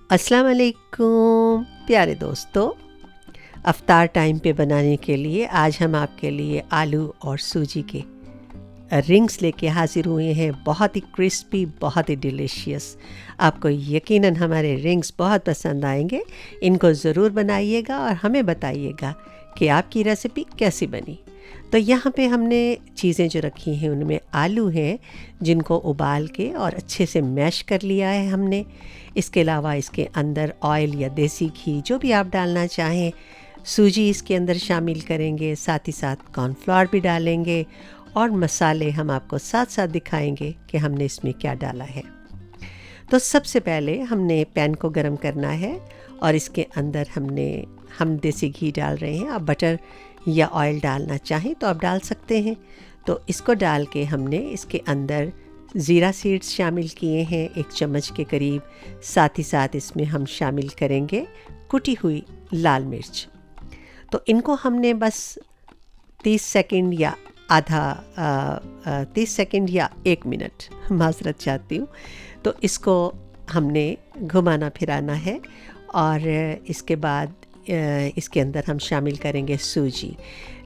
अस्सलाम वालेकुम प्यारे दोस्तों। अफ्तार टाइम पे बनाने के लिए आज हम आपके लिए आलू और सूजी के रिंग्स लेके हाजिर हुए हैं। बहुत ही क्रिस्पी, बहुत ही डिलीशियस। आपको यकीनन हमारे रिंग्स बहुत पसंद आएंगे। इनको ज़रूर बनाइएगा और हमें बताइएगा कि आपकी रेसिपी कैसी बनी। तो यहाँ पे हमने चीज़ें जो रखी हैं उनमें आलू हैं जिनको उबाल के और अच्छे से मैश कर लिया है हमने। इसके अलावा इसके अंदर ऑयल या देसी घी जो भी आप डालना चाहें, सूजी इसके अंदर शामिल करेंगे, साथ ही साथ कॉर्नफ्लोर भी डालेंगे और मसाले हम आपको साथ साथ दिखाएंगे कि हमने इसमें क्या डाला है। तो सबसे पहले हमने पैन को गरम करना है और इसके अंदर हम देसी घी डाल रहे हैं। आप बटर या ऑयल डालना चाहें तो आप डाल सकते हैं। तो इसको डाल के हमने इसके अंदर ज़ीरा सीड्स शामिल किए हैं 1 चम्मच के करीब। साथ ही साथ इसमें हम शामिल करेंगे कुटी हुई लाल मिर्च। तो इनको हमने बस 30 सेकंड या 30 सेकंड या 1 मिनट, माज़रत चाहती हूँ। तो इसको हमने घुमाना फिराना है और इसके बाद इसके अंदर हम शामिल करेंगे सूजी।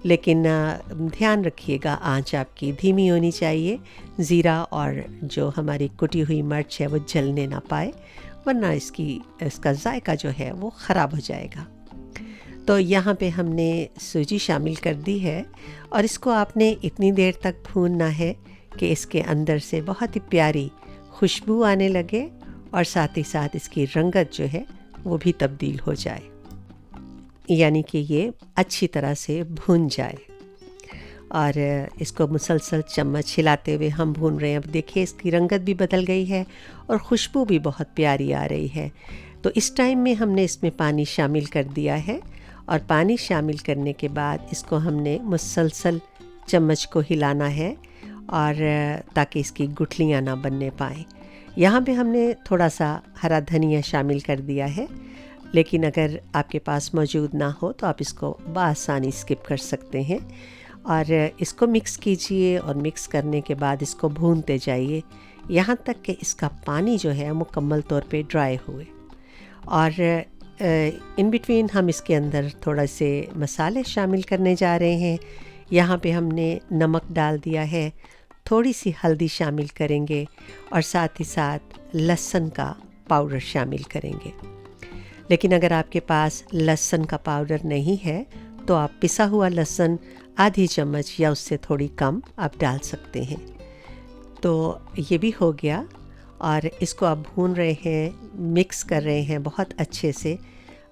लेकिन ध्यान रखिएगा आंच आपकी धीमी होनी चाहिए। ज़ीरा और जो हमारी कुटी हुई मिर्च है वो जलने ना पाए, वरना इसका जायका जो है वो ख़राब हो जाएगा। तो यहाँ पे हमने सूजी शामिल कर दी है और इसको आपने इतनी देर तक भूनना है कि इसके अंदर से बहुत ही प्यारी खुशबू आने लगे और साथ ही साथ इसकी रंगत जो है वो भी तब्दील हो जाए, यानी कि ये अच्छी तरह से भून जाए। और इसको मुसलसल चम्मच हिलाते हुए हम भून रहे हैं। अब देखिए इसकी रंगत भी बदल गई है और खुशबू भी बहुत प्यारी आ रही है। तो इस टाइम में हमने इसमें पानी शामिल कर दिया है और पानी शामिल करने के बाद इसको हमने मुसलसल चम्मच को हिलाना है और ताकि इसकी गुठलियाँ ना बनने पाएँ। यहाँ पे हमने थोड़ा सा हरा धनिया शामिल कर दिया है, लेकिन अगर आपके पास मौजूद ना हो तो आप इसको बआसानी स्किप कर सकते हैं। और इसको मिक्स कीजिए और मिक्स करने के बाद इसको भूनते जाइए यहाँ तक कि इसका पानी जो है मुकम्मल तौर पे ड्राई हुए। और इन बिटवीन हम इसके अंदर थोड़ा से मसाले शामिल करने जा रहे हैं। यहाँ पे हमने नमक डाल दिया है, थोड़ी सी हल्दी शामिल करेंगे और साथ ही साथ लहसुन का पाउडर शामिल करेंगे। लेकिन अगर आपके पास लहसुन का पाउडर नहीं है तो आप पिसा हुआ लहसुन आधी चम्मच या उससे थोड़ी कम आप डाल सकते हैं। तो ये भी हो गया और इसको आप भून रहे हैं, मिक्स कर रहे हैं बहुत अच्छे से।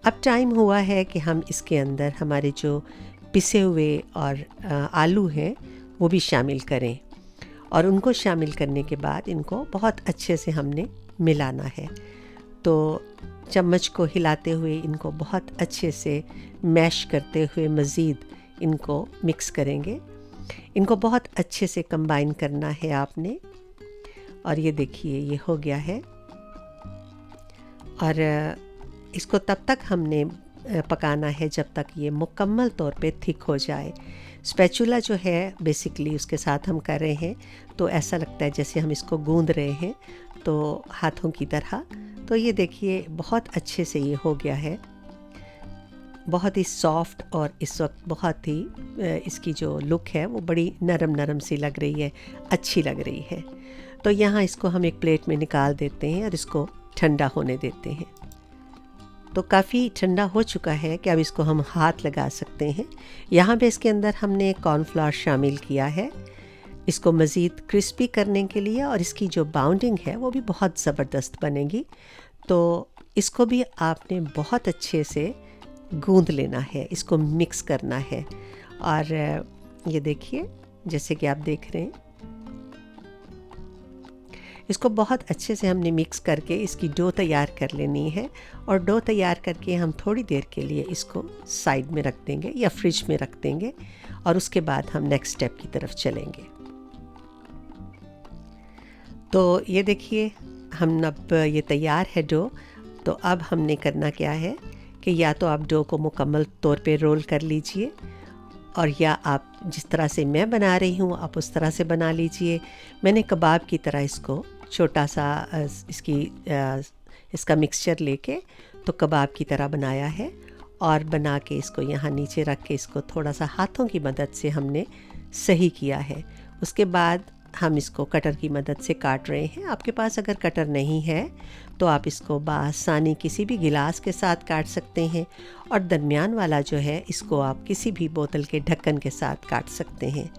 अब टाइम हुआ है कि हम इसके अंदर हमारे जो पिसे हुए और आलू हैं वो भी शामिल करें और उनको शामिल करने के बाद इनको बहुत अच्छे से हमने मिलाना है। तो चम्मच को हिलाते हुए इनको बहुत अच्छे से मैश करते हुए मज़ीद इनको मिक्स करेंगे। इनको बहुत अच्छे से कंबाइन करना है आपने। और ये देखिए ये हो गया है और इसको तब तक हमने पकाना है जब तक ये मुकम्मल तौर पे थिक हो जाए। स्पैचुला जो है बेसिकली उसके साथ हम कर रहे हैं तो ऐसा लगता है जैसे हम इसको गूंद रहे हैं, तो हाथों की तरह। तो ये देखिए बहुत अच्छे से ये हो गया है, बहुत ही सॉफ्ट और इस वक्त बहुत ही इसकी जो लुक है वो बड़ी नरम नरम सी लग रही है, अच्छी लग रही है। तो यहाँ इसको हम एक प्लेट में निकाल देते हैं और इसको ठंडा होने देते हैं। तो काफ़ी ठंडा हो चुका है कि अब इसको हम हाथ लगा सकते हैं। यहाँ पे इसके अंदर हमने कॉर्नफ्लोर शामिल किया है इसको मज़ीद क्रिस्पी करने के लिए और इसकी जो बाउंडिंग है वो भी बहुत ज़बरदस्त बनेगी। तो इसको भी आपने बहुत अच्छे से गूंद लेना है, इसको मिक्स करना है। और ये देखिए जैसे कि आप देख रहे हैं इसको बहुत अच्छे से हमने मिक्स करके इसकी डो तैयार कर लेनी है। और डो तैयार करके हम थोड़ी देर के लिए इसको साइड में रख देंगे या फ्रिज में रख देंगे और उसके बाद हम नेक्स्ट स्टेप की तरफ चलेंगे। तो ये देखिए हम अब ये तैयार है डो। तो अब हमने करना क्या है कि या तो आप डो को मुकम्मल तौर पे रोल कर लीजिए और या आप जिस तरह से मैं बना रही हूँ आप उस तरह से बना लीजिए। मैंने कबाब की तरह इसको छोटा सा इसकी इसका मिक्सचर लेके तो कबाब की तरह बनाया है, और बना के इसको यहाँ नीचे रख के इसको थोड़ा सा हाथों की मदद से हमने सही किया है। उसके बाद हम इसको कटर की मदद से काट रहे हैं। आपके पास अगर कटर नहीं है तो आप इसको बासानी किसी भी गिलास के साथ काट सकते हैं, और दरमियान वाला जो है इसको आप किसी भी बोतल के ढक्कन के साथ काट सकते हैं।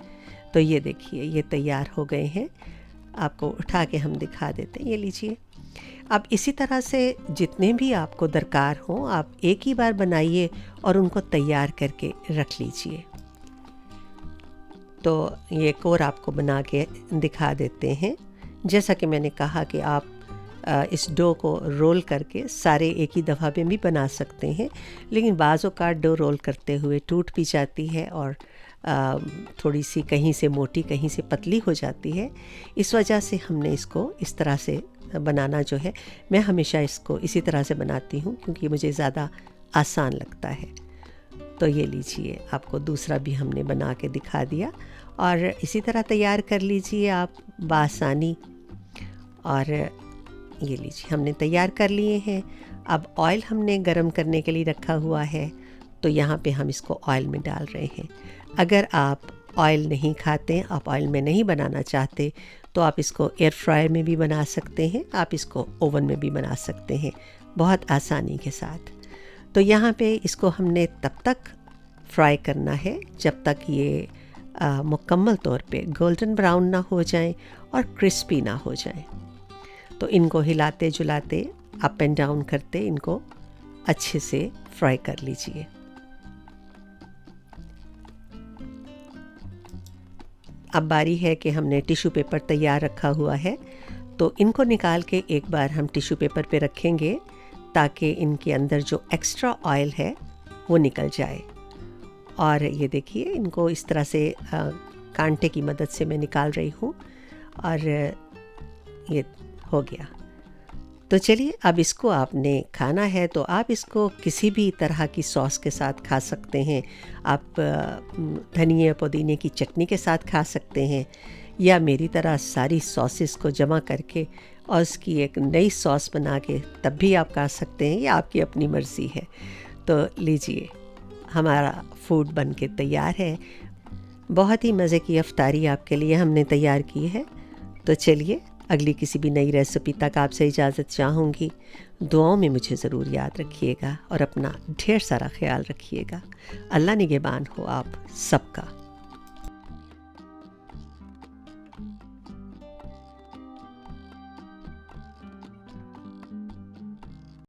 तो ये देखिए ये तैयार हो गए हैं। आपको उठा के हम दिखा देते हैं, ये लीजिए। अब इसी तरह से जितने भी आपको दरकार हों आप एक ही बार बनाइए और उनको तैयार करके रख लीजिए। तो ये एक और आपको बना के दिखा देते हैं। जैसा कि मैंने कहा कि आप इस डो को रोल करके सारे एक ही दफ़ा में भी बना सकते हैं, लेकिन बाज़ औक़ात डो रोल करते हुए टूट भी जाती है और थोड़ी सी कहीं से मोटी कहीं से पतली हो जाती है। इस वजह से हमने इसको इस तरह से बनाना जो है, मैं हमेशा इसको इसी तरह से बनाती हूँ क्योंकि मुझे ज़्यादा आसान लगता है। तो ये लीजिए, आपको दूसरा भी हमने बना के दिखा दिया, और इसी तरह तैयार कर लीजिए आप बासानी। और ये लीजिए हमने तैयार कर लिए हैं। अब ऑयल हमने गरम करने के लिए रखा हुआ है, तो यहाँ पे हम इसको ऑयल में डाल रहे हैं। अगर आप ऑयल नहीं खाते, आप ऑयल में नहीं बनाना चाहते, तो आप इसको एयर फ्रायर में भी बना सकते हैं, आप इसको ओवन में भी बना सकते हैं बहुत आसानी के साथ। तो यहाँ पे इसको हमने तब तक फ्राई करना है जब तक ये मुकम्मल तौर पे गोल्डन ब्राउन ना हो जाएं और क्रिस्पी ना हो जाएं। तो इनको हिलाते जुलाते अप एंड डाउन करते इनको अच्छे से फ्राई कर लीजिए। अब बारी है कि हमने टिश्यू पेपर तैयार रखा हुआ है, तो इनको निकाल के एक बार हम टिश्यू पेपर पे रखेंगे ताकि इनके अंदर जो एक्स्ट्रा ऑयल है वो निकल जाए। और ये देखिए इनको इस तरह से कांटे की मदद से मैं निकाल रही हूँ, और ये हो गया। तो चलिए, अब इसको आपने खाना है तो आप इसको किसी भी तरह की सॉस के साथ खा सकते हैं। आप धनिया पुदीने की चटनी के साथ खा सकते हैं, या मेरी तरह सारी सॉसेस को जमा करके और उसकी एक नई सॉस बना के तब भी आप खा सकते हैं, या आपकी अपनी मर्ज़ी है। तो लीजिए, हमारा फूड बन के तैयार है। बहुत ही मज़े की अफ्तारी आपके लिए हमने तैयार की है। तो चलिए, अगली किसी भी नई रेसिपी तक आपसे इजाज़त चाहूँगी। दुआओं में मुझे ज़रूर याद रखिएगा और अपना ढेर सारा ख्याल रखिएगा। अल्लाह निगहबान हो आप सबका।